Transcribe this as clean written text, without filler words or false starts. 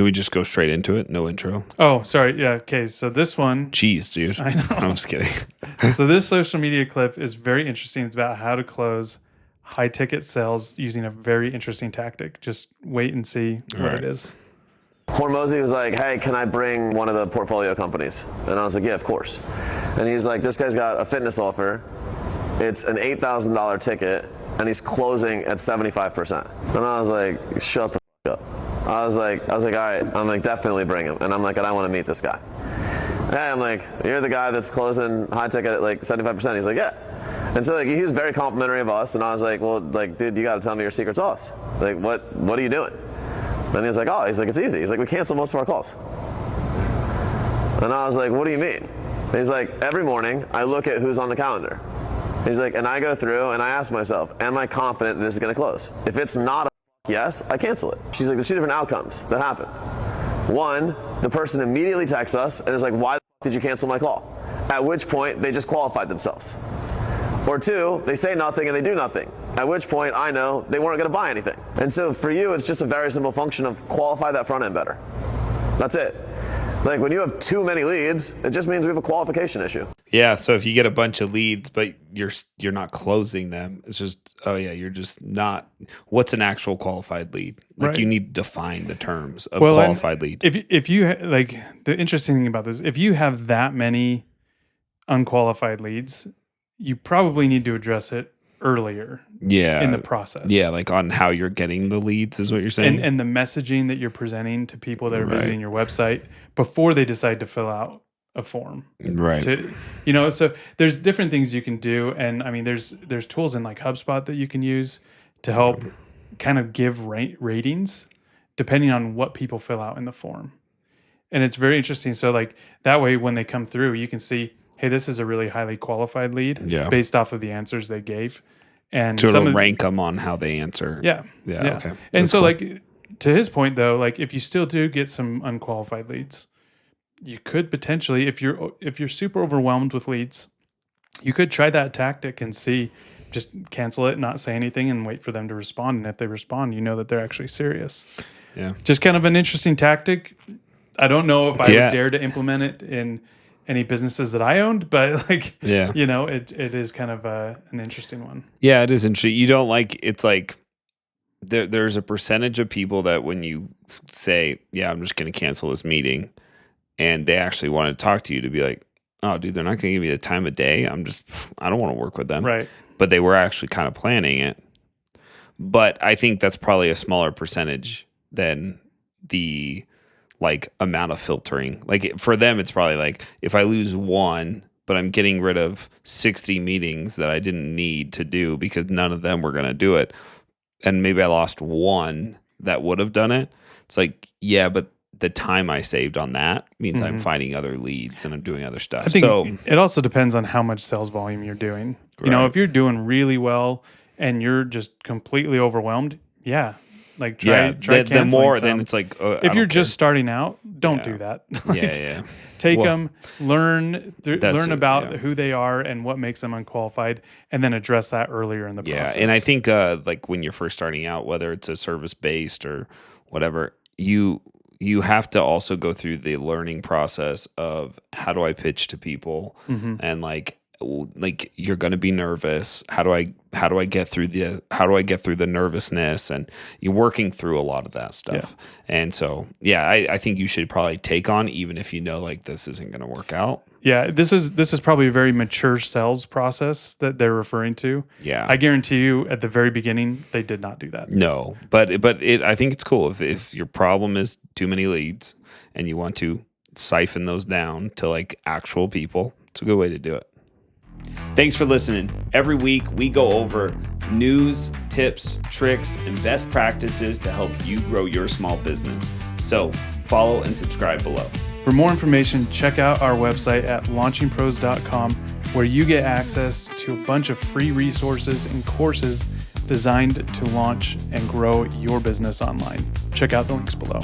We just go straight into it? No intro? Oh, sorry. Yeah. Okay. So this one. Jeez, dude. I know. I'm just kidding. So this social media clip is very interesting. It's about how to close high ticket sales using a very interesting tactic. Just wait and see what it is. Hormozy was like, hey, can I bring one of the portfolio companies? And I was like, yeah, of course. And he's like, this guy's got a fitness offer. It's an $8,000 ticket, and he's closing at 75%. And I was like, shut the f up. I was like, all right. I'm like, definitely bring him. And I'm like, I want to meet this guy. Hey, I'm like, you're the guy that's closing high ticket at like 75%. He's like, yeah. And so like he was very complimentary of us, and I was like, well, like, dude, you got to tell me your secret sauce. Like, what are you doing? And he's like, it's easy. He's like, we cancel most of our calls. And I was like, what do you mean? And he's like, every morning I look at who's on the calendar. He's like, and I go through and I ask myself, am I confident that this is going to close? If it's not a yes, I cancel it. She's like, there's two different outcomes that happen. One, the person immediately texts us and is like, why the did you cancel my call? At which point they just qualified themselves. Or two, they say nothing and they do nothing. At which point I know they weren't going to buy anything. And so for you, it's just a very simple function of qualify that front end better. That's it. Like when you have too many leads, it just means we have a qualification issue. Yeah. So if you get a bunch of leads, but you're not closing them, it's just, you're just not. What's an actual qualified lead? Like you need to define the terms of qualified lead. If you like, the interesting thing about this, if you have that many unqualified leads, you probably need to address it earlier in the process. Yeah, like on how you're getting the leads is what you're saying. And the messaging that you're presenting to people that are visiting your website before they decide to fill out a form. Right. So there's different things you can do. And I mean, there's tools in like HubSpot that you can use to help kind of give ratings depending on what people fill out in the form. And it's very interesting. So like that way, when they come through, you can see, hey, this is a really highly qualified lead based off of the answers they gave. And so it'll rank them on how they answer. Yeah. Okay. And That's so cool. like to his point though, like if you still do get some unqualified leads, you could potentially, if you're super overwhelmed with leads, you could try that tactic and see, just cancel it, not say anything and wait for them to respond. And if they respond, you know that they're actually serious. Yeah. Just kind of an interesting tactic. I don't know if I would dare to implement it in any businesses that I owned, but like, it is kind of an interesting one. Yeah, it is interesting. You don't it's like there's a percentage of people that when you say, I'm just going to cancel this meeting, and they actually want to talk to you, to be like, oh, dude, they're not going to give me the time of day. I don't want to work with them. Right. But they were actually kind of planning it. But I think that's probably a smaller percentage than the amount of filtering. Like for them, it's probably like if I lose one, but I'm getting rid of 60 meetings that I didn't need to do because none of them were going to do it. And maybe I lost one that would have done it. It's like, but the time I saved on that means I'm finding other leads and I'm doing other stuff. I think it also depends on how much sales volume you're doing. You know, if you're doing really well and you're just completely overwhelmed, like try the more some. Then it's like if you're just starting out, don't do that. Take them, learn about who they are and what makes them unqualified, and then address that earlier in the process. And I think like when you're first starting out, whether it's a service based or whatever, you have to also go through the learning process of how do I pitch to people, and like you're going to be nervous. How do I get through the nervousness, and you're working through a lot of that stuff. And so, I think you should probably take on, even if you know like this isn't going to work out. Yeah. This is probably a very mature sales process that they're referring to. Yeah. I guarantee you at the very beginning, they did not do that. No, but I think it's cool if your problem is too many leads and you want to siphon those down to like actual people. It's a good way to do it. Thanks for listening. Every week we go over news, tips, tricks, and best practices to help you grow your small business. So follow and subscribe below. For more information, check out our website at launchingpros.com, where you get access to a bunch of free resources and courses designed to launch and grow your business online. Check out the links below.